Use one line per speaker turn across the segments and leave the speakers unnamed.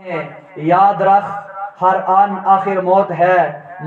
یاد رکھ ہر آن آخر موت ہے،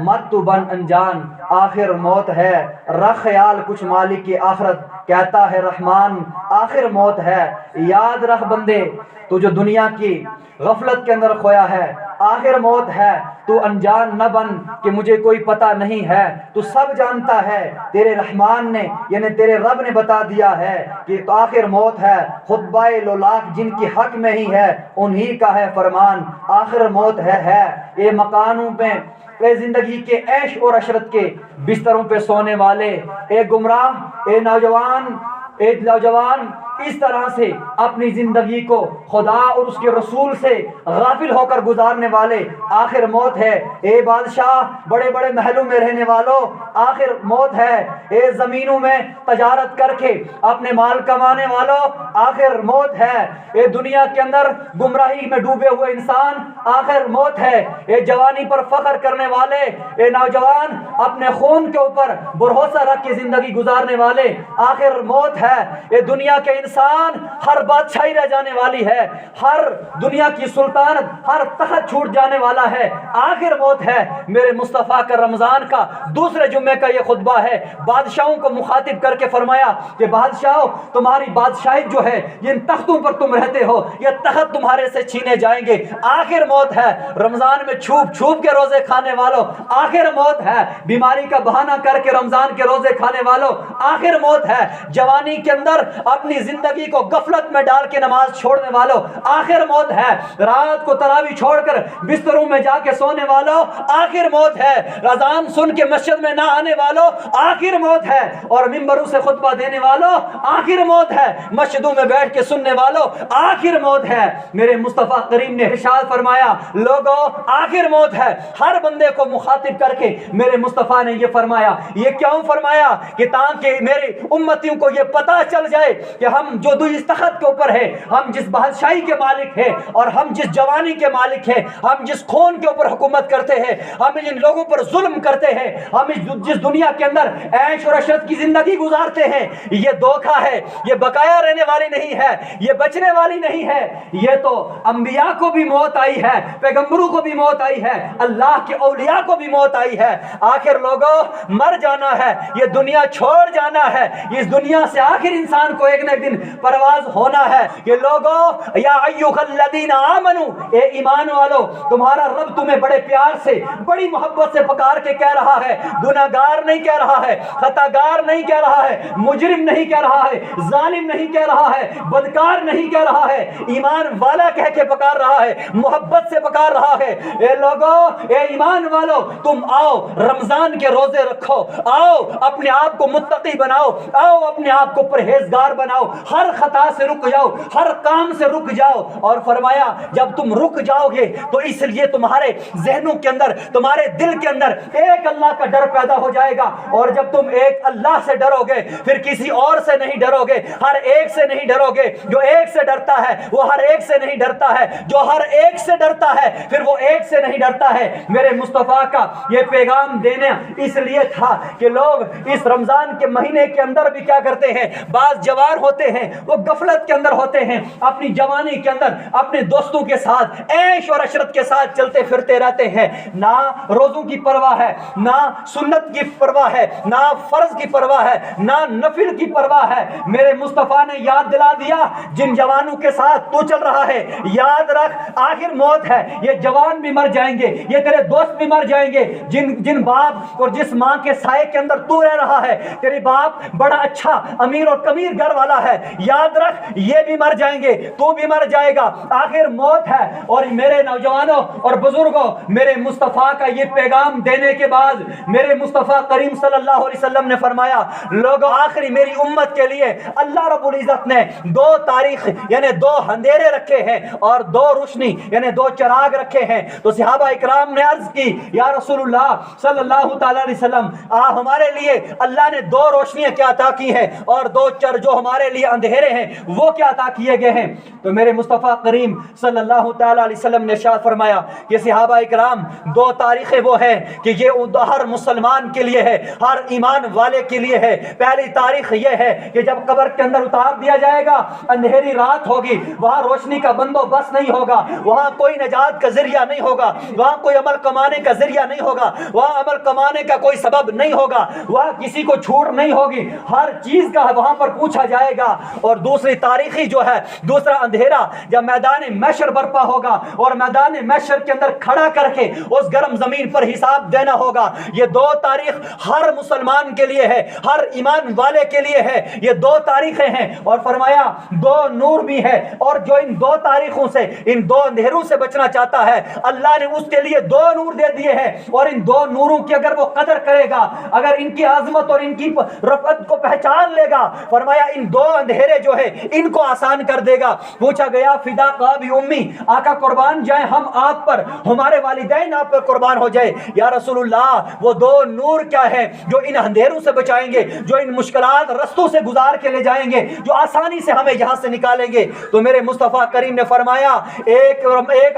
مت تو بن انجان آخر موت ہے، رکھ خیال کچھ مالک کی آخرت کہتا ہے رحمان آخر موت ہے۔ یاد رکھ بندے تو جو دنیا کی غفلت کے اندر کھویا ہے، آخر موت ہے، تو انجان نہ بن کہ مجھے کوئی پتہ نہیں ہے، تو سب جانتا ہے، تیرے رحمان نے یعنی تیرے رب نے بتا دیا ہے کہ تو آخر موت ہے۔ خطبہ لولاک جن کی حق میں ہی ہے انہی کا ہے فرمان آخر موت ہے۔ یہ مکانوں پہ اے زندگی کے عیش اور عشرت کے بستروں پہ سونے والے، اے گمراہ، اے نوجوان اس طرح سے اپنی زندگی کو خدا اور اس کے رسول سے غافل ہو کر گزارنے والے آخر موت ہے۔ اے بادشاہ، بڑے بڑے محلوں میں رہنے والوں آخر موت ہے۔ اے زمینوں میں تجارت کر کے اپنے مال کمانے والوں آخر موت ہے۔ اے دنیا کے اندر گمراہی میں ڈوبے ہوئے انسان آخر موت ہے۔ اے جوانی پر فخر کرنے والے، اے نوجوان اپنے خون کے اوپر بھروسہ رکھ کے زندگی گزارنے والے آخر موت ہے۔ اے دنیا کے انسان، ہر بادشاہی رہ جانے والی ہے، ہر دنیا کی سلطنت، ہر تخت چھوٹ جانے والا ہے آخر موت ہے۔ میرے مصطفیٰ کا رمضان کا دوسرے جمعے کا یہ خطبہ ہے، بادشاہوں کو مخاطب کر کے فرمایا کہ بادشاہوں، تمہاری بادشاہی جو ہے جن تختوں پر تم رہتے ہو یہ تخت تمہارے سے چھینے جائیں گے آخر موت ہے۔ رمضان میں چھوپ چھوپ کے روزے کھانے والوں آخر موت ہے۔ بیماری کا بہانہ کر کے رمضان کے روزے کھانے والوں آخر موت ہے۔ جوانی کے اندر اپنی زندگی کو غفلت میں ڈال کے نماز چھوڑنے والوں آخر موت ہے۔ رات کو تراویح چھوڑ کر بستروں میں جا کے سونے والوں آخر موت ہے۔ اذان سن کے مسجد میں نہ آنے والوں آخر موت ہے، اور منبروں سے خطبہ دینے والوں آخر موت ہے، مسجدوں میں بیٹھ کے سننے والوں آخر موت ہے۔ میرے مصطفیٰ کریم نے ارشاد فرمایا لوگوں آخر موت ہے۔ ہر بندے کو مخاطب کر کے میرے مصطفیٰ نے یہ فرمایا، یہ کیوں فرمایا کہ تاکہ میرے امتیوں کو یہ پتہ چل جائے کہ ہم جو اس تخت کے اوپر ہے، ہم جس بادشاہی کے مالک ہیں اور ہم جس جوانی کے مالک ہیں، ہم جس خون کے اوپر حکومت کرتے ہیں، ہم جن لوگوں پر ظلم کرتے ہیں، ہم جس دنیا کے اندر عیش اور عشرت کی زندگی گزارتے ہیں، یہ دھوکہ ہے، یہ بقایا رہنے والی نہیں ہے، یہ بچنے والی نہیں ہے۔ یہ تو انبیاء کو بھی موت آئی ہے، پیغمبروں کو بھی موت آئی ہے، اللہ کے اولیاء کو بھی موت آئی ہے۔ آخر لوگوں مر جانا ہے، یہ دنیا چھوڑ جانا ہے، اس دنیا سے آخر انسان کو ایک نہ ایک دن پرواز ہونا ہے۔ یہ لوگوں یا ایھا الذین آمنو، اے ایمان والو، تمہارا رب تمہیں بڑے پیار سے بڑی محبت سے پکار کے کہہ رہا ہے، گناہگار نہیں کہہ رہا ہے، خطاگار نہیں کہہ رہا ہے، مجرم نہیں کہہ رہا ہے، ظالم نہیں کہہ رہا ہے، بدکار نہیں کہہ رہا ہے، ایمان والا کہہ کے پکار رہا ہے، محبت سے پکار رہا ہے۔ اے لوگوں، اے ایمان والو، تم آؤ رمضان کے روزے رکھو، آؤ اپنے آپ کو متقی بناؤ، آؤ اپنے آپ کو پرہیزگار بناؤ، ہر خطا سے رک جاؤ، ہر کام سے رک جاؤ۔ اور فرمایا جب تم رک جاؤ گے تو اس لیے تمہارے ذہنوں کے اندر، تمہارے دل کے اندر ایک اللہ کا ڈر پیدا ہو جائے گا، اور جب تم ایک اللہ سے ڈرو گے پھر کسی اور سے نہیں ڈرو گے، ہر ایک سے نہیں ڈرو گے۔ جو ایک سے ڈرتا ہے وہ ہر ایک سے نہیں ڈرتا ہے، جو ہر ایک سے ڈرتا ہے پھر وہ ایک سے نہیں ڈرتا ہے۔ میرے مصطفیٰ کا یہ پیغام دینا اس لیے تھا کہ لوگ اس رمضان کے مہینے کے اندر بھی کیا کرتے ہیں، بعض جوان ہوتے ہیں وہ غفلت کے اندر ہوتے ہیں، اپنی جوانی کے اندر اپنے دوستوں کے ساتھ عیش اور عشرت کے ساتھ چلتے پھرتے رہتے ہیں، نہ روزوں کی پرواہ ہے، نہ سنت کی پرواہ ہے، نہ فرض کی پرواہ ہے، نہ نفل کی پرواہ ہے۔ میرے مصطفیٰ نے یاد دلا دیا جن جوانوں کے ساتھ تو چل رہا ہے، یاد رکھ آخر موت ہے، یہ جوان بھی مر جائیں گے، یہ تیرے دوست بھی مر جائیں گے، جن باپ اور جس ماں کے سائے کے اندر تو رہ رہا ہے، تیرے باپ بڑا اچھا امیر اور کمیر گھر والا ہے، یاد رکھ یہ بھی مر جائیں گے، تو بھی مر جائے گا، آخر موت ہے۔ اور میرے نوجوانوں اور بزرگوں، میرے مصطفیٰ کا یہ پیغام دینے کے بعد میرے مصطفیٰ کریم صلی اللہ علیہ وسلم نے فرمایا لوگوں آخری میری امت کے لیے اللہ رب العزت نے دو تاریخ یعنی دو اندھیرے رکھے ہیں اور دو روشنی یعنی دو چراغ رکھے ہیں۔ تو صحابہ اکرام نے عرض کی یا رسول اللہ صلی اللہ تعالی علیہ وسلم، ہمارے لیے اللہ نے دو روشنیاں کیا عطا کی ہیں اور دو جو ہمارے لیے اندھیرے ہیں وہ کیا عطا کیے گئے ہیں؟ تو میرے مصطفیٰ کریم صلی اللہ تعالیٰ علیہ وسلم نے ارشاد فرمایا کہ صحابہ اکرام دو تاریخیں وہ ہیں کہ یہ ہر مسلمان کے لیے ہے، ہر ایمان والے کے لیے ہے۔ پہلی تاریخ یہ ہے کہ جب قبر کے اندر اتار دیا جائے گا، اندھیری رات ہوگی، وہاں روشنی کا بندوبست نہیں ہوگا، وہاں کوئی نجات کا ذریعہ نہیں ہوگا، وہاں کوئی عمل کمانے کا ذریعہ نہیں ہوگا، وہاں عمل کمانے کا کوئی سبب نہیں ہوگا، وہاں کسی کو چھوٹ نہیں ہوگی، ہر چیز کا وہاں پر پوچھا جائے گا۔ اور دوسری تاریخی جو ہے، دوسرا اندھیرا جب میدان محشر برپا ہوگا اور میدان محشر کے اندر کھڑا کر کے اس گرم زمین پر حساب دینا ہوگا۔ یہ دو تاریخ ہر مسلمان کے لیے ہے، ہر ایمان والے کے لیے ہے، یہ دو تاریخیں ہیں۔ اور فرمایا دو نور بھی ہے، اور جو ان دو تاریخوں سے، ان دو اندھیروں سے بچنا چاہتا ہے، اللہ نے اس کے لیے دو نور دے دیے ہیں، اور ان دو نوروں کی اگر وہ قدر کرے گا، اگر ان کی عظمت اور ان کی رفعت کو پہچان لے گا، فرمایا ان دو اندھیرے جو ہے ان کو آسان کر دے گا۔ پوچھا گیا فدا کا بھی امی، آقا قربان جائیں ہم آپ پر، ہمارے والدین آپ پر قربان ہو جائے یا رسول اللہ، وہ دو نور کیا ہے جو ان اندھیروں سے بچائیں گے، جو ان مشکلات رستوں سے گزار کے لے جائیں گے، جو آسانی سے ہمیں یہاں سے نکالیں گے؟ تو میرے مصطفیٰ کریم نے فرمایا ایک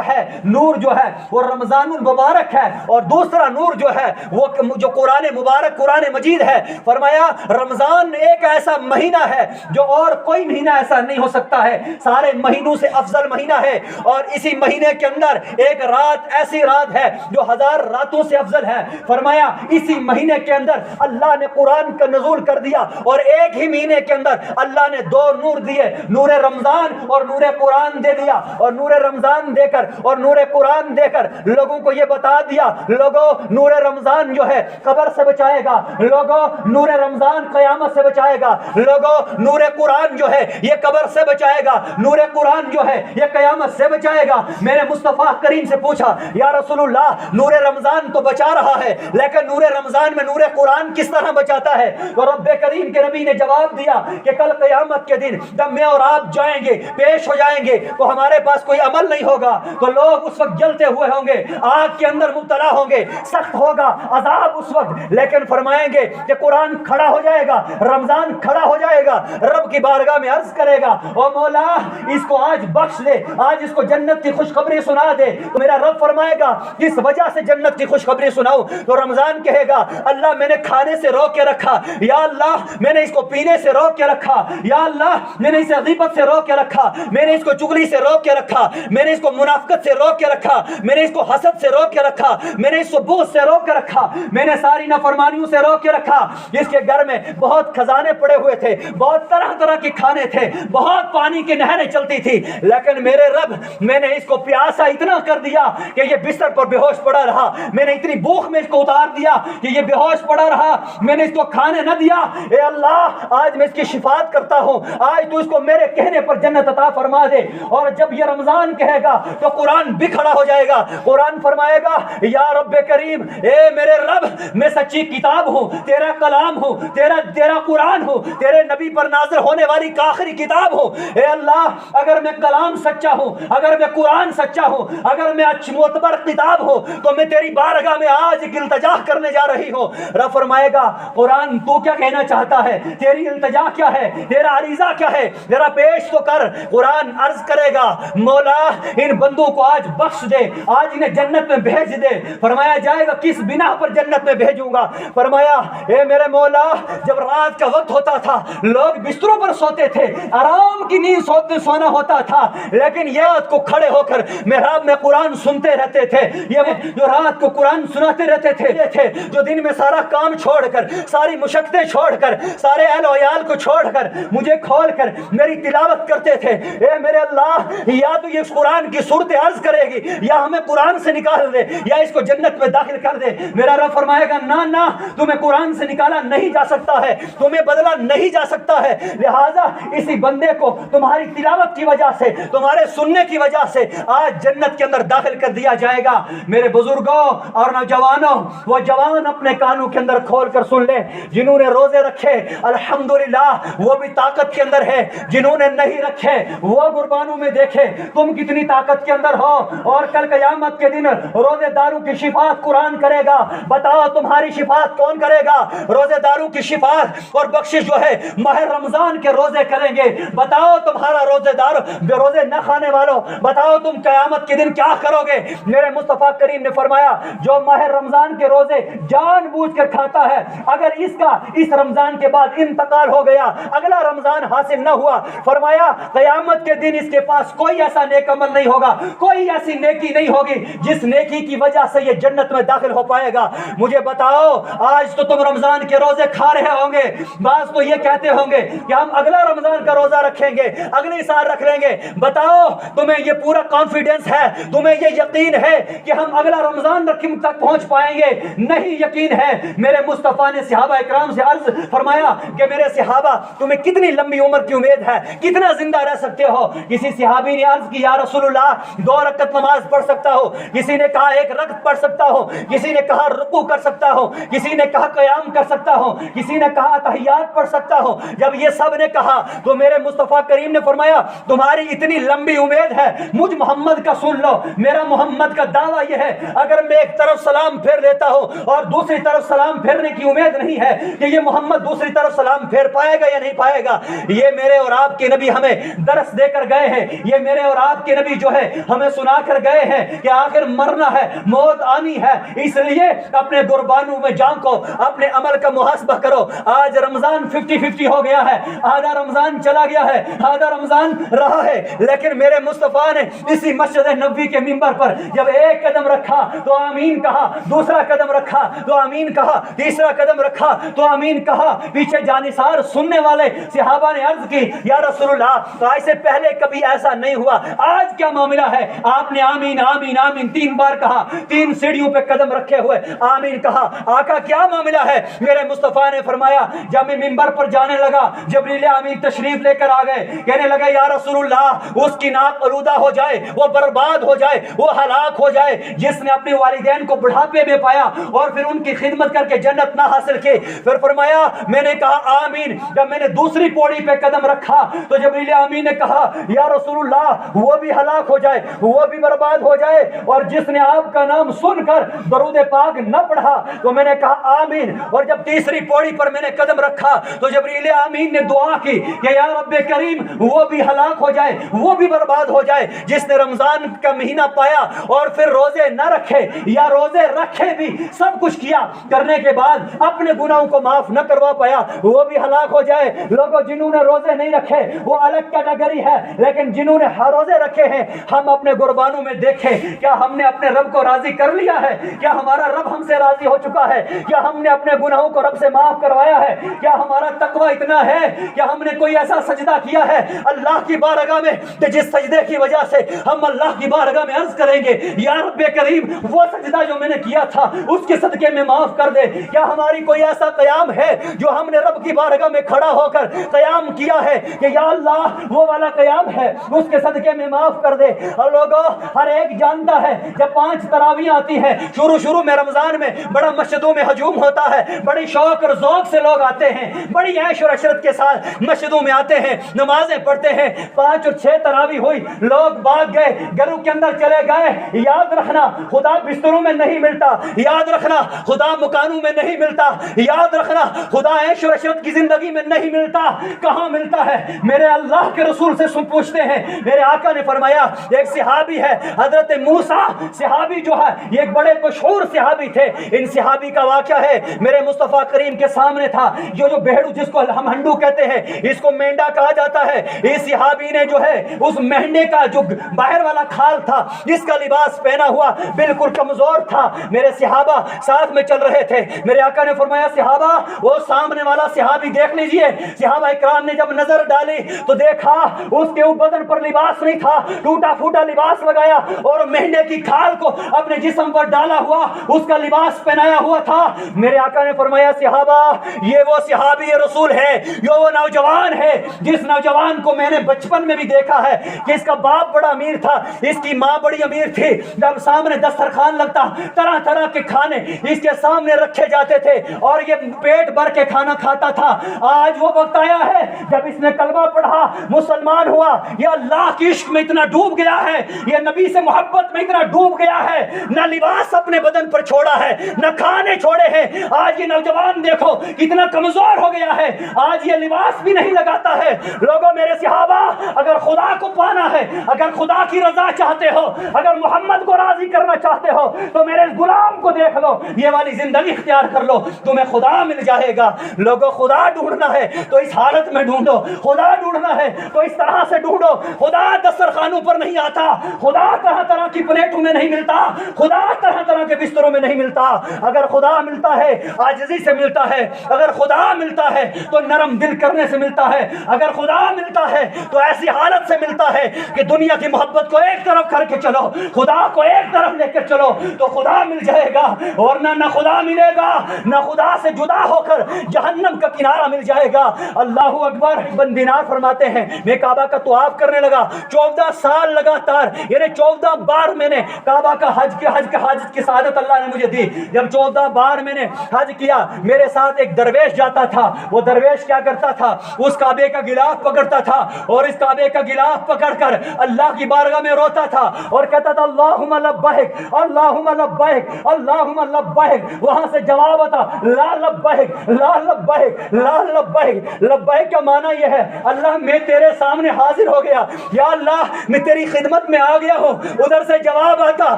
ہے نور جو ہے وہ رمضان المبارک ہے، اور دوسرا نور جو ہے وہ جو قرآن مبارک قرآن مجید ہے۔ فرمایا رمضان ایک ایسا مہینہ ہے جو اور کوئی مہینہ ایسا نہیں ہو سکتا ہے، سارے مہینوں سے افضل مہینہ ہے، اور اسی مہینے کے اندر ایک رات ایسی رات ہے جو 1000 راتوں سے افضل ہے۔ فرمایا اسی مہینے کے اندر اللہ نے قرآن کا نزول کر دیا، اور ایک ہی مہینے کے اندر اللہ نے دو نور دیے، نور رمضان اور نور قرآن دے دیا، اور نور رمضان دے کر اور نور قرآن دے کر لوگوں کو یہ بتا دیا، لوگوں نور رمضان جو ہے قبر سے بچائے گا، لوگوں نور رمضان قیامت سے بچائے گا، لوگوں نور قرآن جو ہے یہ قبر سے بچائے گا، نور قرآن جو ہے یہ قیامت سے بچائے گا۔ میں نے مصطفیٰ کریم سے پوچھا یا رسول اللہ نور رمضان تو بچا رہا ہے، لیکن نور رمضان میں نور قرآن کس طرح بچاتا ہے؟ اور رب کریم کے نبی نے جواب دیا کہ کل قیامت کے دن جب میں اور آپ جائیں گے، پیش ہو جائیں گے، تو ہمارے پاس کوئی عمل نہیں ہوگا، تو لوگ اس وقت جلتے ہوئے ہوں گے، آگ کے اندر مبتلا ہوں گے، سخت ہوگا عذاب اس وقت، لیکن فرمائیں گے کہ قرآن کھڑا ہو جائے گا، رمضان کھڑا ہو جائے گا، رب کی بارگاہ میں عرض کرے گا او مولا اس کو آج بخش دے، آج اس کو جنت کی خوشخبری سنا دے۔ تو میرا رب فرمائے گا کس وجہ سے جنت کی خوشخبری سناؤ؟ تو رمضان کہے گا اللہ میں نے کھانے سے روک کے رکھا، یا اللہ میں نے اس کو پینے سے روک کے رکھا، یا اللہ میں نے اسے غیبت سے روک کے رکھا، میں نے اس کو چغلی سے روک کے رکھا، میں نے اس کو منافقت سے روک کے رکھا، میں نے اس کو حسد سے روک کے رکھا، میں نے اس کو بغض سے روک کے رکھا، میں نے ساری نافرمانیوں سے روک کے رکھا۔ اس کے گھر میں بہت خزانے پڑے ہوئے تھے، بہت طرح طرح کے کھانے تھے، بہت پانی کی نہریں چلتی تھی، لیکن میرے رب میں نے اس کو پیاسا اتنا کر دیا کہ یہ بستر پر بے ہوش پڑا رہا، میں نے اتنی بھوک میں اس کو اتار دیا کہ یہ بے ہوش پڑا رہا، میں نے اس کو کھانے نہ دیا۔ اے اللہ آج میں اس کی شفاعت کرتا ہوں، آج تو اس کو میرے کہنے پر جنت عطا فرما دے۔ اور جب یہ رمضان کہے گا تو قرآن بھی کھڑا ہو جائے گا، قرآن فرمائے گا یا رب کریم اے میرے رب میں سچی کتاب ہوں، تیرا کلام ہوں، تیرا قرآن ہوں، تیرے نبی پر نازل ہونے والی آخری کتاب ہوں۔ اے اللہ اگر میں کلام سچا ہوں، اگر میں قرآن سچا ہوں، اگر میں معتبر کتاب ہوں، تو میں تیری بارگاہ میں آج ایک التجا کرنے جا رہی ہوں۔ رب فرمائے گا قرآن تو کیا کہنا چاہتا ہے، تیری التجا کیا ہے، تیرا عریضہ کیا ہے، ذرا پیش تو کر۔ قرآن عرض کرے گا مولا ان بندوں کو آج بخش دے، آج انہیں جنت میں بھیج دے۔ فرمایا جائے گا کس بنا پر جنت میں بھیجوں گا؟ فرمایا اے میرے مولا جب رات کا وقت ہوتا تھا لوگ بستروں پر سوتے تھے، آرام کی نیند سونا ہوتا تھا، لیکن یہ رات کو کھڑے ہو کر محراب میں قرآن سنتے رہتے تھے، یہ جو رات کو قرآن سناتے رہتے تھے، جو دن میں سارا کام چھوڑ کر، ساری مشقتیں چھوڑ کر، سارے اہل و عیال کو چھوڑ کر مجھے کھول کر میری تلاوت کرتے تھے۔ اے میرے اللہ یا تو یہ اس قرآن کی صورت عرض کرے گی یا ہمیں قرآن سے نکال دے یا اس کو جنت میں داخل کر دے۔ میرا رب فرمائے گا نہ نہ تمہیں قرآن سے نکالا نہیں جا سکتا ہے، تمہیں بدلا نہیں جا سکتا ہے، لہٰذا اسی بندے کو تمہاری تلاوت کی وجہ سے، تمہارے سننے کی وجہ سے آج جنت کے اندر داخل کر دیا جائے گا۔ میرے بزرگوں اور نوجوانوں، وہ جوان اپنے کانوں کے اندر کھول کر سن لیں جنہوں نے روزے رکھے الحمدللہ وہ بھی طاقت کے اندر ہے، جنہوں نے نہیں رکھے وہ قربانوں میں دیکھے تم کتنی طاقت کے اندر ہو، اور کل قیامت کے دن روزے داروں کی شفاعت قرآن کرے گا۔ بتاؤ تمہاری شفاعت کون کرے گا؟ روزے داروں کی شفاعت اور بخشش جو ہے ماہ رمضان رمضان کے روزے کریں گے، بتاؤ تمہارا روزے دار بے روزے نہ کھانے والوں، بتاؤ تم قیامت کے دن کیا کرو گے؟ میرے مصطفیٰ کریم نے فرمایا جو ماہ رمضان کے روزے جان بوجھ کر کھاتا ہے، اگر اس کا اس رمضان کے بعد انتقال ہو گیا، اگلا رمضان حاصل نہ ہوا، فرمایا قیامت کے دن اس کے پاس کوئی ایسا نیک عمل نہیں ہوگا، کوئی ایسی نیکی نہیں ہوگی جس نیکی کی وجہ سے یہ جنت میں داخل ہو پائے گا۔ مجھے بتاؤ آج تو تم رمضان کے روزے کھا رہے ہوں گے، بعض تو یہ کہتے ہوں گے کہ ہم اگلا رمضان کا روزہ رکھیں گے، اگلی سال رکھ لیں گے۔ بتاؤ تمہیں یہ پورا کانفیڈنس ہے، تمہیں یہ یقین ہے کہ ہم اگلا رمضان تک پہنچ پائیں گے؟ نہیں یقین ہے۔ میرے مصطفیٰ نے صحابہ اکرام سے عرض فرمایا کہ میرے صحابہ تمہیں کتنی لمبی عمر کی امید ہے، کتنا زندہ رہ سکتے ہو؟ کسی صحابی نے عرض کی یا رسول اللہ 2 رکعت نماز پڑھ سکتا ہو، کسی نے کہا 1 رکعت پڑھ سکتا ہو، کسی نے کہا رکوع کر سکتا ہو، کسی نے کہا قیام کر سکتا ہو، کسی نے کہا تحیات پڑھ سکتا ہو۔ جب یہ سب نے کہا تو میرے مصطفیٰ کریم نے فرمایا تمہاری اتنی لمبی امید ہے، مجھ محمد کا سن لو۔ میرا محمد کا دعویٰ یہ ہے اگر میں ایک طرف سلام پھیر لیتا ہوں اور دوسری طرف سلام پھیرنے کی امید نہیں ہے کہ یہ محمد دوسری طرف سلام پھیر پائے گا یا نہیں پائے گا۔ یہ میرے اور آپ کے نبی ہمیں درس دے کر گئے ہیں، یہ میرے اور آپ کے نبی جو ہے ہمیں سنا کر گئے ہیں کہ آخر مرنا ہے، موت آنی ہے، اس لیے اپنے قربانوں میں جھانکو، اپنے عمل کا محاسبہ کرو۔ آج رمضان 50-50 ہو گیا ہے، آدھا رمضان چلا گیا ہے، آدھا رمضان رہا ہے، لیکن میرے مصطفیٰ نے اسی مسجد نبوی کے منبر پر جب ایک قدم رکھا تو آمین کہا، دوسرا قدم رکھا تو آمین کہا، تیسرا قدم رکھا تو آمین کہا۔ پیچھے جانثار سننے والے صحابہ نے عرض کی یا رسول اللہ آج سے پہلے کبھی ایسا نہیں ہوا، آج کیا معاملہ ہے؟ آپ نے آمین آمین آمین 3 بار کہا، 3 سیڑھیوں پہ قدم رکھے ہوئے آمین کہا۔ آقا کیا معاملہ ہے؟ میرے مصطفیٰ نے فرمایا جب میں منبر پر جانے لگا جبریل امین تشریف لے کر آ گئے، کہنے لگا یا رسول اللہ اس کی ناک آلودہ ہو جائے، وہ برباد ہو جائے، وہ ہلاک ہو جائے جس نے اپنے والدین کو بڑھاپے میں پایا اور پھر ان کی خدمت کر کے جنت نہ حاصل کی۔ پھر فرمایا میں نے کہا آمین۔ جب میں نے دوسری پوڑی پہ قدم رکھا تو جبریل امین نے کہا یا رسول اللہ وہ بھی ہلاک ہو جائے، وہ بھی برباد ہو جائے، اور جس نے آپ کا نام سن کر درود پاک نہ پڑھا تو میں نے کہا آمین۔ اور جب تیسری پوڑی پر میں نے قدم رکھا تو جبریل امین نے دعا کی کہ یا رب کریم وہ بھی ہلاک ہو جائے، وہ بھی برباد ہو جائے جس نے رمضان کا مہینہ پایا اور پھر روزے نہ رکھے یا روزے رکھے بھی، سب کچھ کیا کرنے کے بعد اپنے گناہوں کو معاف نہ کروا پایا، وہ بھی ہلاک ہو جائے۔ لوگوں جنہوں نے روزے نہیں رکھے وہ الگ کیٹیگری ہے، لیکن جنہوں نے روزے رکھے ہیں ہم اپنے قربانوں میں دیکھیں کیا ہم نے اپنے رب کو راضی کر لیا ہے؟ کیا ہمارا رب ہم سے راضی ہو چکا ہے؟ کیا ہم نے اپنے گناہوں کو رب سے معاف کروایا ہے؟ کیا ہمارا تقوی اتنا ہے کہ ہم نے کوئی ایسا سجدہ کیا ہے اللہ کی بارگاہ میں کہ جس سجدے کی وجہ سے ہم اللہ کی بارگاہ میں عرض کریں گے یا رب کریم وہ سجدہ جو میں نے کیا تھا اس کے صدقے میں معاف کر دے؟ کیا ہماری کوئی ایسا قیام ہے جو ہم نے رب کی بارگاہ میں کھڑا ہو کر قیام کیا ہے کہ یا اللہ وہ والا قیام ہے اس کے صدقے میں معاف کر دے؟ اور لوگوں ہر ایک جانتا ہے جب 5 تراویح آتی ہیں شروع میں رمضان میں بڑا مسجدوں میں ہجوم ہوتا ہے، بڑی شوق اور ذوق سے لوگ آتے ہیں، بڑی عیش اور عشرت کے ساتھ مسجدوں میں آتے ہیں، نمازیں پڑھتے ہیں۔ 5 اور 6 تراویح ہوئی، لوگ بھاگ گئے، گھروں کے اندر چلے گئے۔ یاد رکھنا خدا بستروں میں نہیں ملتا، یاد رکھنا خدا مکانوں میں نہیں ملتا، یاد رکھنا خدا عیش و عشرت کی زندگی میں نہیں ملتا۔ کہاں ملتا ہے؟ میرے اللہ کے رسول سے پوچھتے ہیں۔ میرے آقا نے فرمایا ایک صحابی ہے حضرت موسیٰ صحابی جو ہے یہ ایک بڑے مشہور صحابی تھے، ان صحابی کا واقعہ ہے میرے مصطفیٰ کریم کے سامنے تھا۔ جو بھیڑو جس کو ہم ہنڈو کہتے ہیں اس کو مینڈا کہا جاتا ہے، اس صحابی نے جو ہے اس مہنڈے کا جو باہر والا کھال تھا جس کا لباس پہنا ہوا بالکل کمزور تھا۔ میرے صحابہ ساتھ میں چل رہے تھے، میرے آقا نے فرمایا صحابہ وہ سامنے والا صحابی دیکھ لیجئے۔ صحابہ اکرام نے جب نظر ڈالی تو دیکھا اس کے بدن پر لباس نہیں تھا، ٹوٹا پھوٹا لباس لگایا اور مہنڈے کی کھال کو اپنے جسم پر ڈالا ہوا اس کا لباس پہنایا ہوا تھا۔ میرے آقا نے فرمایا صحابہ یہ وہ صحابی رسول ہے، یہ وہ نوجوان ہے جس نوجوان کو میں نے بچپن میں بھی دیکھا ہے کہ اس کا باپ بڑا امیر تھا، اس کی ماں بڑی امیر تھی۔ جب سامنے دسترخوان لگتا طرح طرح کے کھانے اس کے سامنے رکھے جاتے تھے اور یہ پیٹ بھر کے کھانا کھاتا تھا۔ آج وہ وقت آیا ہے جب اس نے کلمہ پڑھا، مسلمان ہوا، یہ اللہ کی عشق میں اتنا ڈوب گیا ہے، یہ نبی سے محبت میں اتنا ڈوب گیا ہے، نہ لباس اپنے بدن پر چھوڑا ہے نہ کھانے چھوڑے ہیں۔ آج یہ نوجوان دیکھو کتنا کمزور ہو گیا ہے، آج یہ لباس
پیاس بھی نہیں لگاتا ہے۔ لوگوں میرے صحابہ، اگر خدا کو پانا ہے، اگر خدا کی رضا چاہتے ہو، اگر محمد کو راضی کرنا چاہتے ہو تو میرے غلام کو دیکھ لو، یہ والی زندگی اختیار کر لو، تمہیں خدا مل جائے گا۔ لوگوں خدا ڈھونڈنا ہے تو اس حالت میں ڈھونڈو، خدا ڈھونڈنا ہے تو اس طرح سے ڈھونڈو۔ خدا دسترخوانوں پر نہیں آتا، خدا طرح طرح کی پلیٹوں میں نہیں ملتا، خدا طرح طرح کے بستروں میں نہیں ملتا۔ اگر خدا ملتا ہے عاجزی سے ملتا ہے، اگر خدا ملتا ہے تو نرم دل کرنے سے ملتا ہے، اگر خدا ملتا ہے تو ایسی حالت سے ملتا ہے کہ دنیا کی محبت کو ایک طرف کر کے چلو، خدا کو ایک طرف لے کر چلو تو خدا مل جائے گا، ورنہ نہ خدا ملے گا، نہ خدا سے جدا ہو کر جہنم کا کنارہ مل جائے گا۔ اللہ اکبر۔ بن دینار فرماتے ہیں میں کعبہ کا طواف کرنے لگا 14 سال لگاتار، یعنی 14 بار میں نے کعبہ کا حج کی سعادت اللہ نے مجھے دی۔ جب 14 بار میں نے حج کیا، میرے ساتھ ایک درویش جاتا تھا۔ وہ درویش کیا کرتا تھا؟ اس کعبے کا غلاف پکڑتا تھا اور اس کعبے کا غلاف پکڑ کر اللہ کی بارگاہ میں روتا تھا اور کہتا تھا اللہم لبیک اللہم لبیک اللہم لبیک۔ وہاں سے جواب آتا لا لبیک لا لبیک لا لبیک۔ لبیک کا معنی یہ ہے اللہ میں تیرے سامنے حاضر ہو گیا، یا اللہ میں تیری خدمت میں آ گیا ہوں۔ ادھر سے جواب آتا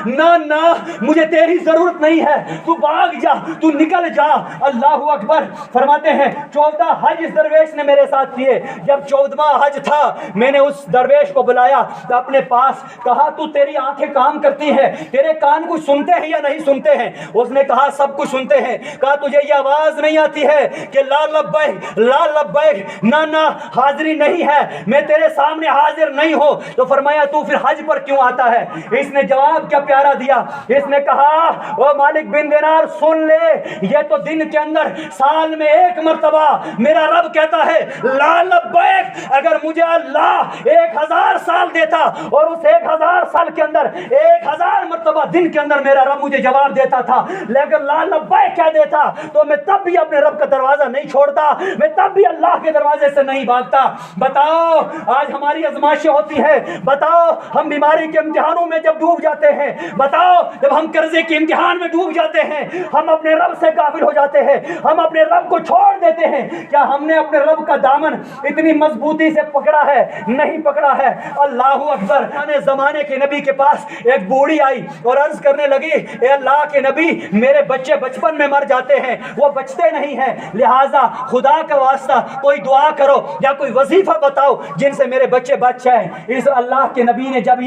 نہ مجھے تیری ضرورت نہیں ہے، تو بھاگ جا، تو نکل جا۔ اللہ اکبر۔ فرماتے ہیں 14 حج اس درویش نے میرے ساتھ کیے۔ جب 14واں حج تھا میں نے اس درویش کو بلایا اپنے پاس، کہا تو تیری آنکھیں کام کرتی ہیں، تیرے کان کچھ سنتے ہیں یا نہیں سنتے ہیں؟ اس نے کہا سب کچھ سنتے ہیں۔ کہا تجھے یہ آواز نہیں آتی ہے کہ لا لبیک لا لبیک، نہ حاضری نہیں ہے، میں تیرے سامنے حاضر نہیں ہوں؟ تو فرمایا تو پھر حج پر کیوں آتا ہے؟ اس نے جواب کیا پیارا دیا، اس نے کہا او مالک بن دینار سن لے، یہ تو دن کے اندر سال میں ایک مرتبہ میرا رب کہتا ہے لا لبیک۔ اگر مجھے اللہ 1000 سال دیتا اور اس 1000 سال کے اندر 1000 مرتبہ دن کے اندر میرا رب مجھے جواب دیتا تھا، لیکن لا لبیک کہہ دیتا تو میں تب بھی اپنے رب کا دروازہ نہیں چھوڑتا، میں تب بھی اللہ کے دروازے سے نہیں بھاگتا۔ بتاؤ آج ہماری آزمائشیں ہوتی ہیں، بتاؤ ہم بیماری کے امتحانوں میں جب ڈوب جاتے ہیں، بتاؤ جب ہم قرضے کے امتحان میں ڈوب جاتے ہیں، ہم اپنے رب سے غافل ہو جاتے ہیں، ہم اپنے رب کو چھوڑ دیتے ہیں، کیا ہم نے اپنے رب کا دامن اتنی مضبوطی سے پکڑا ہے؟ نہیں پکڑا ہے۔ اللہ اکبر۔ زمانے کے نبی کے پاس ایک بوڑھی آئی اور عرض کرنے لگی اے اللہ کے نبی میرے بچے بچپن میں مر جاتے ہیں، وہ بچتے نہیں ہیں، لہٰذا خدا کا واسطہ کوئی دعا کرو یا کوئی وظیفہ بتاؤ جن سے میرے بچے بچ جائیں۔ اس اللہ کے نبی نے جب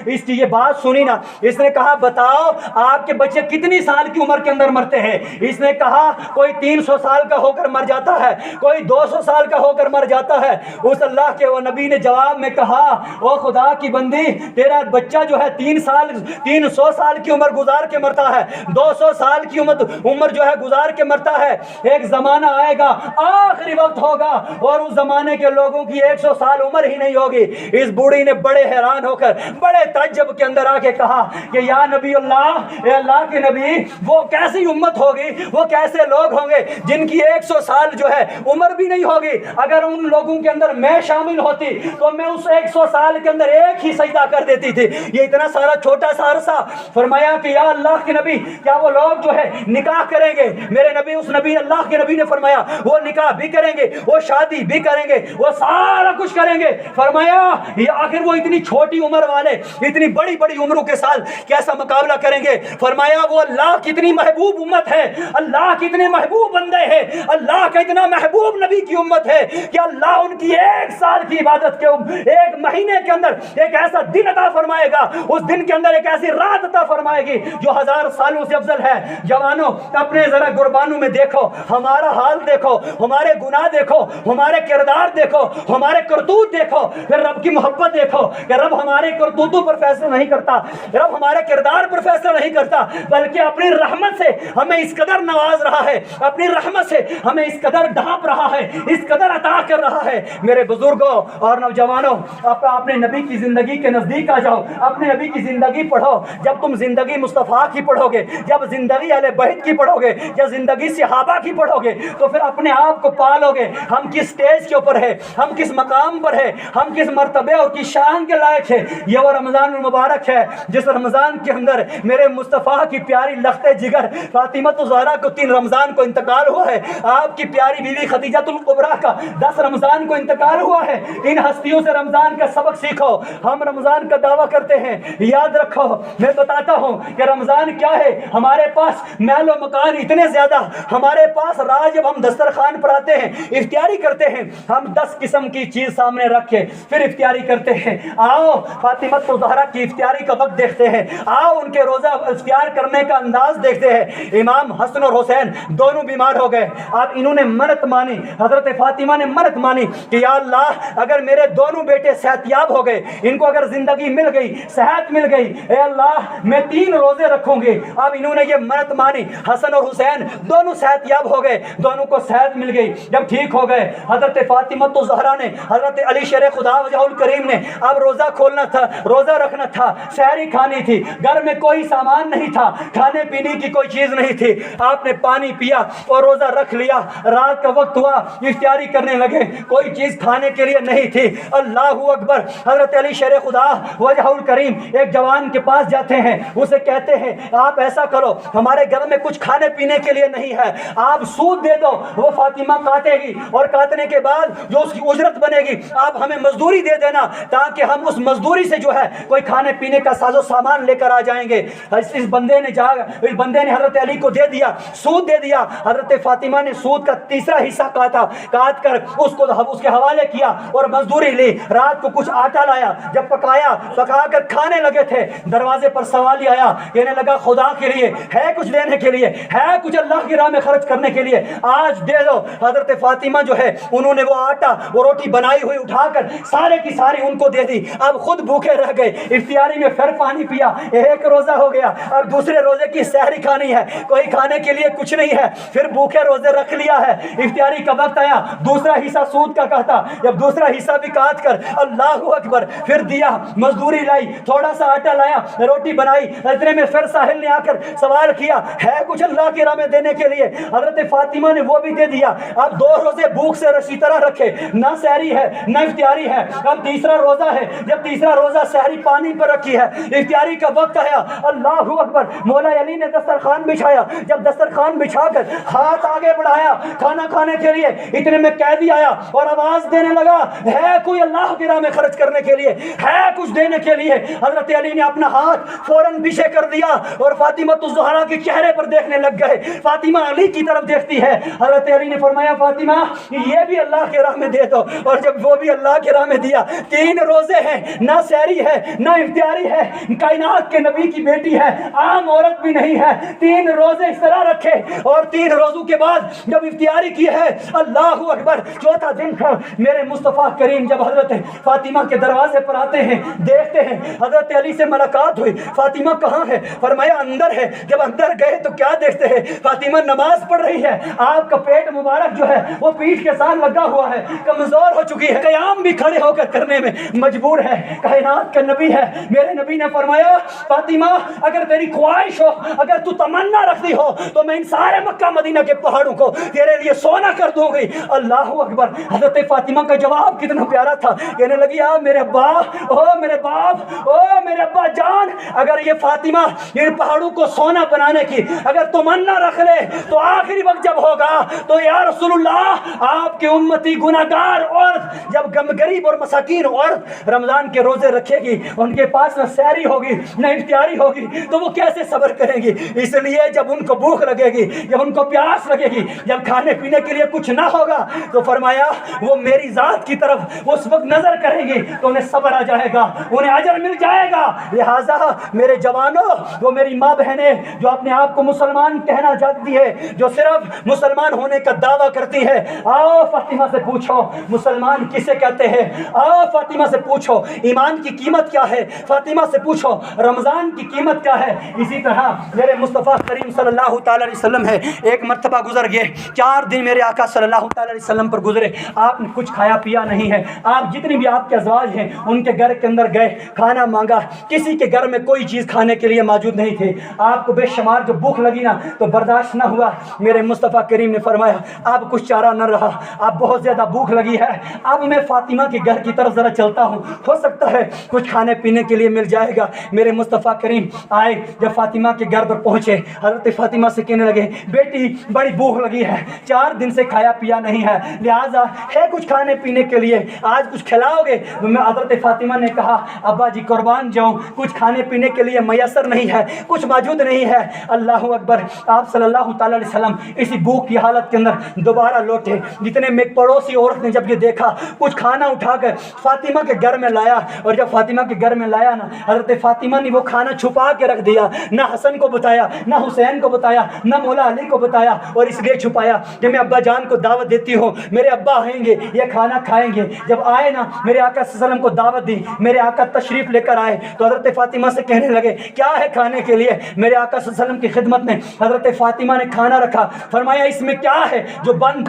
اس کی یہ بات سنی نا، اس نے کہا بتاؤ آپ کے بچے کتنی سال کی عمر کے اندر مرتے ہیں؟ اس نے کہا کوئی 300 سال کا ہو کر مر جاتا ہے، کوئی 200 سال کا ہو کر مر جاتا ہے۔ اس اللہ کے وہ نبی نے جواب میں کہا او خدا کی بندی، تیرا بچہ جو ہے 300 سال کی عمر گزار کے مرتا ہے، 200 سال کی عمر جو ہے گزار کے مرتا ہے۔ ایک زمانہ آئے گا، آخری وقت ہوگا اور اس زمانے کے لوگوں کی 100 سال عمر ہی نہیں ہوگی۔ اس بوڑھی نے بڑے حیران ہو کر بڑے تعجب کے اندر آ کے کہا کہ یا نبی اللہ، اے اللہ کے نبی، وہ کیسی امت ہوگی، وہ کیسے لوگ ہوں گے جن کی 100 سال جو ہے عمر بھی نہیں ہوگی؟ اگر ان لوگوں کے اندر میں شامل ہوتی تو میں اس 100 سال کے اندر ایک ہی سجدہ کر دیتی تھی، یہ اتنا سارا چھوٹا سا عرصہ۔ فرمایا کہ یا اللہ کے نبی کیا وہ لوگ جو ہے نکاح کریں گے؟ میرے نبی اس نبی اللہ کے نبی نے فرمایا وہ نکاح بھی کریں گے، وہ شادی بھی کریں گے، وہ سارا کچھ کریں گے۔ فرمایا یہ آخر وہ اتنی چھوٹی عمر والے اتنی بڑی بڑی عمروں کے ساتھ کیسا مقابلہ کریں گے؟ فرمایا وہ اللہ کی اتنی محبوب امت ہے، اللہ کی اتنے محبوب بندے ہیں، اللہ کا اتنا محبوب نبی کی امت ہے کہ اللہ ان کی 1 سال کی عبادت کے 1 مہینے کے اندر ایک ایسا دن عطا فرمائے گا، اس دن کے اندر ایک ایسی رات عطا فرمائے گی جو 1000 سالوں سے افضل ہے۔ جوانوں اپنے ذرا قربانوں میں دیکھو، ہمارا حال دیکھو، ہمارے گناہ دیکھو، ہمارے کردار دیکھو، ہمارے کرتوت دیکھو، پھر رب کی محبت دیکھو کہ رب ہمارے کرتوتوں پر فیصلہ نہیں کرتا، رب ہمارے کردار پر فیصلہ نہیں کرتا، بلکہ اپنی رحمت سے ہمیں اس قدر نواز رہا ہے، اپنی رحمت سے ہمیں اس قدر ڈھانپ رہا ہے، اس قدر عطا کر رہا ہے۔ میرے بزرگوں اور نوجوانوں، اپنے نبی کی زندگی کے نزدیک آ جاؤ، اپنے نبی کی زندگی پڑھو، جب تم زندگی مصطفیٰ کی پڑھو گے، جب زندگی اہل بیت کی پڑھو گے، جب زندگی صحابہ کی پڑھو گے، تو پھر اپنے آپ کو پالو گے ہم کس سٹیج کے اوپر ہے، ہم کس مقام پر ہے، ہم کس مرتبے اور کس شان کے لائق ہے۔ یہ وہ رمضان المبارک ہے جس رمضان کے اندر میرے مصطفیٰ کی پیاری لخت جگر فاطمہ الزہرا کو 3 رمضان کو انتقال ہوا ہے، آپ کی پیاری بیوی خدیجہ الکبریٰ کا 10 رمضان کو انتقال ہوا ہے۔ ان ہستیوں سے رمضان کا سبق سیکھو۔ ہم رمضان کا دعویٰ کرتے ہیں، یاد رکھو میں بتاتا ہوں کہ رمضان کیا ہے۔ ہمارے پاس محل و مکان اتنے زیادہ، ہمارے پاس راز جب ہم دسترخوان پر آتے ہیں افطاری کرتے ہیں، ہم 10 قسم کی چیز سامنے رکھ کے پھر افطاری کرتے ہیں۔ آؤ فاطمہ الزہرا کی افطاری کا وقت دیکھتے ہیں، آؤ ان کے روزہ افطار کرنے کا انداز دیکھتے ہیں۔ امام حسن اور حسین دونوں بیمار ہو گئے، اب انہوں نے منت مانی، حضرت فاطمہ نے منت مانی کہ یا اللہ اگر میرے دونوں بیٹے صحت یاب ہو گئے، ان کو اگر زندگی مل گئی، صحت مل گئی، اے اللہ میں 3 روزے رکھوں گی۔ اب انہوں نے یہ منت مانی، حسن اور حسین دونوں صحت یاب ہو گئے، دونوں کو صحت مل گئی۔ جب ٹھیک ہو گئے حضرت فاطمہ الزہرا نے، حضرت علی شیر خدا وجہ الکریم نے اب روزہ کھولنا تھا، روزہ رکھنا تھا، سحری کھانی تھی، گھر میں کوئی سامان نہیں تھا، کھانے پینے کی کوئی چیز نہیں تھی، آپ نے پانی پیا اور روزہ رکھ لیا۔ رات کا وقت ہوا، افطاری کرنے لگے، کوئی چیز کھانے کے لیے نہیں تھی۔ اللہ اکبر، حضرت علی شیر خدا وجہ الکریم ایک جوان کے پاس جاتے ہیں، اسے کہتے ہیں آپ ایسا کرو، ہمارے گھر میں کچھ کھانے پینے کے لیے نہیں ہے، آپ سود دے دو، وہ فاطمہ کاٹے گی اور کاٹنے کے بعد جو اس کی اجرت بنے گی آپ ہمیں مزدوری دے دینا، تاکہ ہم اس مزدوری سے جو ہے کوئی کھانے پینے کا ساز و سامان لے کر آ جائیں گے۔ اس بندے نے حضرت علی کو دے دیا، سود دے دیا۔ حضرت فاطمہ نے سود کا 3 حصہ کاٹا، کاٹ کر اس کے حوالے کیا اور مزدوری لی۔ رات کو کچھ آٹا لایا، جب پکا کر کھانے لگے تھے، دروازے پر سوالی آیا، کہنے لگا خدا کے لیے ہے کچھ دینے کے لیے، ہے کچھ اللہ کی راہ میں خرچ کرنے کے لیے، آج دے دو۔ حضرت فاطمہ جو ہے انہوں نے وہ آٹا وہ روٹی بنائی ہوئی اٹھا کر سارے کی ساری ان کو دے دی۔ اب خود بھوکے رہ گئے، افطاری میں پھر پانی پیا، 1 روزہ ہو گیا، اب دوسرے روزے کی سحری کھانی ہے، کوئی کھانے کے لیے کچھ نہیں ہے، پھر بھوکے روزے رکھ لیا ہے۔ افطاری کا وقت آیا، دوسرا حصہ سود کا کاٹا، جب دوسرا حصہ بھی کاٹ کر اللہ اکبر پھر دیا، مزدوری لائی، تھوڑا سا آٹا لایا، روٹی بنائی، اتنے میں پھر ساحل نے آ کر سوال کیا ہے کچھ اللہ کی راہ میں دینے کے لیے، حضرت فاطمہ نے وہ بھی دے دیا۔ اب 2 روزے بھوک سے رسی طرح رکھے، نہ سحری ہے نہ افطاری ہے، اب تیسرا روزہ ہے، جب تیسرا روزہ سحری پانی پر رکھی ہے، افطاری کا وقت آیا، اللہ اکبر، مولا علی نے دسترخوان بچھایا، جب دسترخوان بچھا کر ہاتھ آگے بڑھایا کھانا کھانے کے لیے، اتنے میں قیدی آیا اور آواز دینے لگا ہے کوئی اللہ کی راہ میں خرچ کرنے کے لیے، ہے کچھ دینے کے لیے۔ حضرت علی نے اپنا ہاتھ فوراً پیچھے کر دیا اور فاطمہ الزہرا کے چہرے پر دیکھنے لگ گئے، فاطمہ علی کی طرف دیکھتی ہے۔ حضرت علی نے فرمایا فاطمہ یہ بھی اللہ کے راہ میں دے دو، اور جب وہ بھی اللہ کے راہ میں دیا، 3 روزے ہیں، نہ سحری ہے نہ افطاری ہے، کائنات کے نبی کی بیٹی ہے، عام عورت بھی نہیں ہے، 3 روزے اس طرح رکھے اور 3 روزوں کے بعد جب افطاری کی ہے، اللہ اکبر، چوتھا دن تھا، میرے مصطفیٰ کریم جب حضرت فاطمہ کے دروازے پر آتے ہیں، دیکھتے ہیں حضرت علی سے ملاقات ہوئی، فاطمہ کہاں ہے؟ فرمایا اندر ہے۔ جب اندر گئے تو کیا دیکھتے ہیں؟ فاطمہ نماز پڑھ رہی ہے، آپ کا پیٹ مبارک جو ہے وہ پیٹھ کے ساتھ لگا ہوا ہے، کمزور ہو چکی ہے، قیام بھی کھڑے ہو کر کرنے میں مجبور ہے، کائنات کا نبی ہے۔ میرے نبی نے فرمایا فاطمہ اگر تیری خواہش ہو، اگر تو تمنا رکھتی ہو تو میں ان سارے مکہ مدینہ کے پہاڑوں کو تیرے لیے سونا کر دوں گی۔ اللہ اکبر، حضرت فاطمہ کا جواب کتنا پیارا تھا، کہنے لگی آ میرے باپ، او میرے باپ، او میرے ابا جان، اگر یہ فاطمہ ان پہاڑوں کو سونا بنانے کی اگر تمنا رکھ لے تو آخری وقت جب ہوگا تو یا رسول اللہ آپ کے امتی گناہگار عورت جب غریب اور مساکین عورت رمضان کے روزے رکھے گی، ان کے پاس نہ سحری ہوگی نہ افطاری ہوگی تو وہ کیسے صبر کریں گی؟ اس لیے جب ان کو بھوک لگے گی، جب ان کو پیاس لگے گی، جب کھانے پینے کے لیے کچھ نہ ہوگا تو فرمایا وہ میری ذات کی طرف اس وقت نظر کریں گی تو انہیں صبر آ جائے گا، انہیں اجر مل جائے گا۔ لہٰذا میرے جوانوں، وہ میری ماں بہنیں جو اپنے آپ کو مسلمان کہنا چاہتی ہے، جو صرف مسلمان ہونے کا دعویٰ کرتی ہے، آؤ فاطمہ سے پوچھو مسلمان کسے کہتے ہیں، آؤ فاطمہ سے پوچھو ایمان کی قیمت کیا ہے، فاطمہ سے پوچھو رمضان کی قیمت کیا ہے۔ اسی طرح میرے مصطفیٰ کریم صلی اللہ تعالی علیہ وسلم ہے، ایک مرتبہ گزر گئے، 4 دن میرے آقا صلی اللہ تعالی علیہ وسلم پر گزرے، آپ نے کچھ کھایا پیا نہیں ہے، آپ جتنی بھی آپ کے ازواج ہیں ان کے گھر کے اندر گئے، کھانا مانگا، کسی کے گھر گھر میں کوئی چیز کھانے کے لیے موجود نہیں تھی. آپ کو بے شمار جو بھوک لگی نا تو برداشت نہ ہوا. میرے مصطفیٰ کریم نے فرمایا اب کچھ چارہ نہ رہا, اب بہت زیادہ بھوک لگی ہے, اب میں فاطمہ کے گھر کی طرف ذرا چلتا ہوں, ہو سکتا ہے کچھ کھانے پینے کے لیے مل جائے گا. میرے مصطفیٰ کریم آئے, جب فاطمہ کے گھر پر پہنچے حضرت فاطمہ سے کہنے لگے بیٹی بڑی بھوک لگی ہے, 4 دن سے کھایا پیا نہیں ہے, لہٰذا ہے کچھ کھانے پینے کے لیے, آج کچھ کھلاؤ گے؟ حضرت فاطمہ نے کہا ابا جی قربان جاؤں, کچھ کھانے پینے کے لیے میسر نہیں ہے, کچھ موجود نہیں ہے. اللہ اکبر. آپ صلی اللہ تعالیٰ علیہ وسلم اسی بھوک کی حالت کے اندر دوبارہ لوٹے. جتنے میں پڑوسی عورت نے جب یہ دیکھا کچھ کھانا اٹھا کر فاطمہ کے گھر میں لایا, اور جب فاطمہ کے گھر میں لایا نا حضرت فاطمہ نے وہ کھانا چھپا کے رکھ دیا, نہ حسن کو بتایا, نہ حسین کو بتایا, نہ مولا علی کو بتایا, اور اس لیے چھپایا کہ میں ابا جان کو دعوت دیتی ہوں, میرے ابا آئیں گے یہ کھانا کھائیں گے. جب آئے نا میرے آقا صلی اللہ علیہ وسلم کو دعوت دی, میرے آقا تشریف لے کر آئے تو حضرت فاطمہ سے کہنے لگے کیا ہے کھانے کے لیے؟ میرے آقا صلی اللہ علیہ وسلم کی خدمت میں حضرت فاطمہ نے کھانا رکھا. فرمایا اس میں کیا ہے جو بند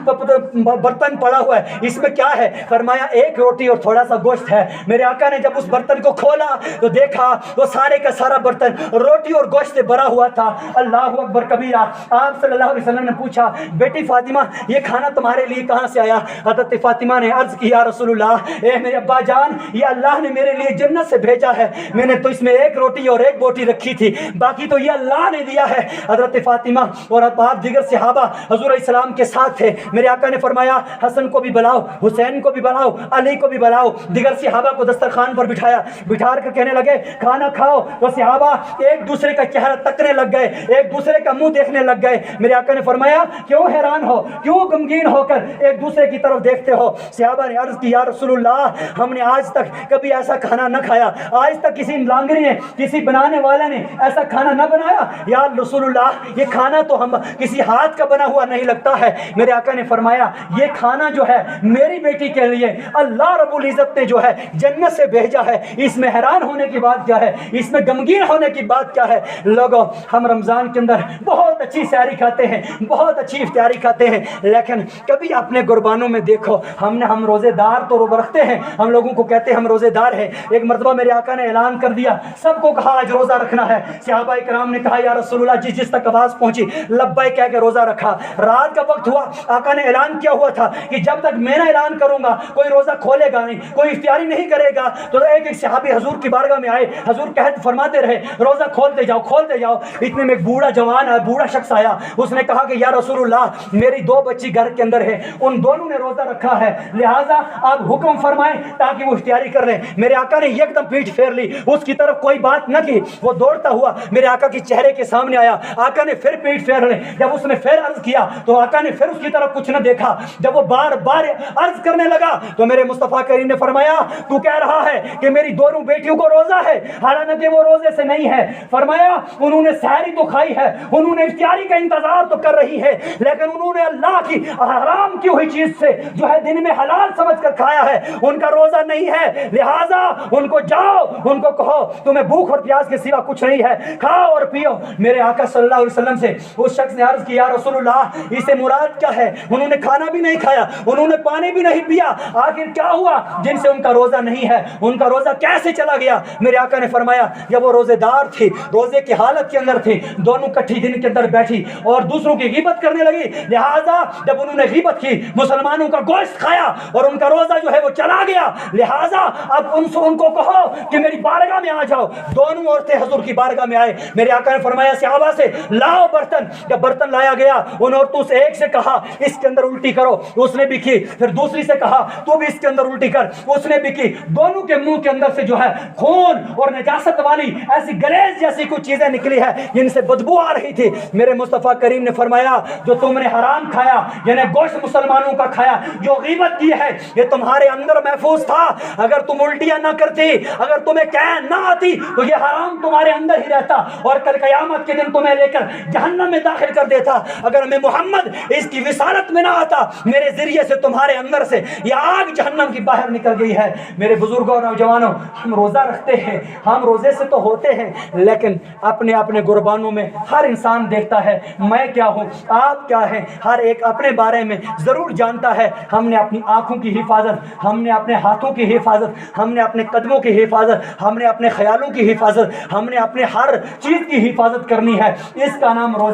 برتن پڑا ہوا ہے, اس میں کیا ہے؟ فرمایا 1 روٹی اور تھوڑا سا گوشت ہے. میرے آقا نے جب اس برتن کو کھولا تو دیکھا وہ سارے کا سارا برتن روٹی اور گوشت سے بھرا ہوا تھا. اللہ اکبر کبیرہ. آپ صلی اللہ علیہ وسلم نے پوچھا بیٹی فاطمہ یہ کھانا تمہارے لیے کہاں سے آیا؟ حضرت فاطمہ نے عرض کی یا رسول اللہ, اے میرے ابا جان یہ اللہ نے میرے لیے جنت سے بھیجا ہے, میں نے تو اس میں 1 روٹی اور 1 بوٹی رکھی تھی, باقی تو یہ اللہ نے دیا ہے. حضرت فاطمہ اور آپ دیگر صحابہ حضور علیہ السلام کے ساتھ تھے. میرے آقا نے فرمایا حسن کو بھی بلاؤ, حسین کو بھی بلاؤ, علی کو بھی بلاؤ. دیگر صحابہ کو دسترخوان پر بٹھایا, بٹھا کر کہنے لگے کھانا کھاؤ. تو صحابہ ایک دوسرے کا چہرہ تکنے لگ گئے, ایک دوسرے کا منہ دیکھنے لگ گئے. میرے آقا نے فرمایا کیوں حیران ہو, کیوں غمگین ہو کر ایک دوسرے کی طرف دیکھتے ہو؟ صحابہ نے عرض کی یا رسول اللہ ہم نے آج تک کبھی ایسا کھانا نہ کھایا, آج تک کسی لانگری نے کسی بنانے والے نے ایسا کھانا نہ بنایا. یا رسول اللہ یہ کھانا تو ہم کسی ہاتھ کا بنا ہوا نہیں لگتا ہے. میرے آقا نے فرمایا یہ کھانا جو ہے میری بیٹی کے لیے اللہ رب العزت نے جو ہے جنت سے بھیجا ہے. اس میں حیران ہونے کی بات کیا ہے, اس میں غمگین ہونے کی بات کیا ہے؟ لوگوں ہم رمضان کے اندر بہت اچھی سحری کھاتے ہیں, بہت اچھی افطاری کھاتے ہیں, لیکن کبھی اپنے قربانوں میں دیکھو ہم روزے دار تو رکھتے ہیں, ہم لوگوں کو کہتے ہیں ہم روزے دار ہیں. ایک مرتبہ میرے آقا نے اعلان کر دیا, سب کو کہا آج روزہ رکھنا ہے. صحابہ کرام نے کہا یا رسول اللہ جس تک آواز پہنچی لبیک کہہ کے روزہ رکھا. رات کا وقت ہوا, آقا نے اعلان کیا ہوا تھا کہ جب تک میں نہ اعلان کروں گا کوئی روزہ کھولے گا نہیں, کوئی افطاری نہیں کرے گا. تو ایک صحابی حضور کی بارگاہ میں آئے, حضور کہتے فرماتے رہے روزہ کھولتے جاؤ کھولتے جاؤ. اتنے میں ایک بوڑھا جوان ہے, بوڑھا شخص آیا, اس نے کہا کہ یا رسول اللہ میری 2 بچی گھر کے اندر ہے, ان دونوں نے روزہ رکھا ہے, لہٰذا آپ حکم فرمائیں تاکہ وہ افطاری کر لیں. میرے آقا نے ایک دم پیٹھ پھیر لی, اس کی طرف کوئی بات نہ کی. وہ دوڑتا ہوا میرے آقا کے چہرے کے سامنے آیا, آقا نے پھر پیٹھ پھیر لی. جب اس نے پھر عرض کیا تو آقا نے پھر اس کی طرف کچھ نہ دیکھا. جب وہ بار بار عرض کرنے لگا تو میرے مصطفیٰ کریم نے فرمایا تو کہہ رہا ہے کہ میری دونوں بیٹیوں کو روزہ ہے, حالانکہ وہ روزے سے نہیں ہے. فرمایا انہوں نے سحری تو کھائی ہے, انہوں نے افطاری کا انتظار تو کر رہی ہے, لیکن انہوں نے اللہ کی حرام کی ہوئی چیز سے جو ہے دن میں حلال سمجھ کر کھایا ہے, ان کا روزہ نہیں ہے. لہٰذا ان کو جاؤ, ان کو کہو تمہیں بھوک اور پیاس کے سوا کچھ نہیں ہے, کھاؤ اور پیو. میرے آقا صلی اللہ علیہ وسلم سے اس شخص نے عرض کیا رسول اللہ اس سے مراد کیا ہے؟ انہوں نے کھانا بھی نہیں کھایا, انہوں نے پانی بھی نہیں پیا, آخر کیا ہوا جن سے ان کا روزہ نہیں ہے, ان کا روزہ کیسے چلا گیا؟ میرے آقا نے فرمایا جب وہ روزے دار تھی, روزے کی حالت کے اندر تھی, دونوں کٹھی دن کے اندر بیٹھی اور دوسروں کی غیبت کرنے لگی. لہٰذا جب انہوں نے غیبت کی, مسلمانوں کا گوشت کھایا اور ان کا روزہ جو ہے وہ چلا گیا. لہٰذا اب ان کو کہو کہ میری بارگاہ میں آ جاؤ. دونوں عورتیں حضور کی بارگاہ میں آئے. میرے آقا نے فرمایا صحابہ سے لاؤ برتن. جب برتن لایا گیا ان عورتوں سے ایک سے کہا اس کے اندر الٹی کرو, اس نے بھی کی. پھر دوسری سے کہا تو بھی اس کے اندر الٹی کر, اس نے بھی کی. دونوں کے منہ کے اندر سے جو ہے خون اور نجاست والی ایسی گلیز جیسی کچھ چیزیں نکلی ہے جن سے بدبو آ رہی تھی. میرے مصطفیٰ کریم نے فرمایا جو تم نے حرام کھایا یعنی گوشت مسلمانوں کا کھایا, جو غیبت کی ہے یہ تمہارے اندر محفوظ تھا. اگر تم الٹیاں نہ کرتی, اگر تمہیں قید نہ آتی تو یہ حرام تمہارے اندر ہی رہتا اور کل قیامت کے دن تمہیں لے کر جہنم میں داخل کر دیتا. اگر میں محمد اس کی وصالت میں نہ آتا, میرے ذریعے سے تمہارے اندر سے یہ آگ جہنم کی باہر نکل گئی ہے. میرے بزرگوں اور نوجوانوں, ہم روزہ رکھتے ہیں, ہم روزے سے تو ہوتے ہیں, لیکن اپنے اپنے قربانوں میں ہر انسان دیکھتا ہے میں کیا ہوں, آپ کیا ہیں. ہر ایک اپنے بارے میں ضرور جانتا ہے. ہم نے اپنی آنکھوں کی حفاظت, ہم نے اپنے ہاتھوں کی حفاظت, ہم نے اپنے قدموں کی حفاظت, ہم نے اپنے خیالوں والوں کی حفاظت، ہم نے اپنے ہر چیز کی حفاظت کرنی ہے۔ اس کا نام روزہ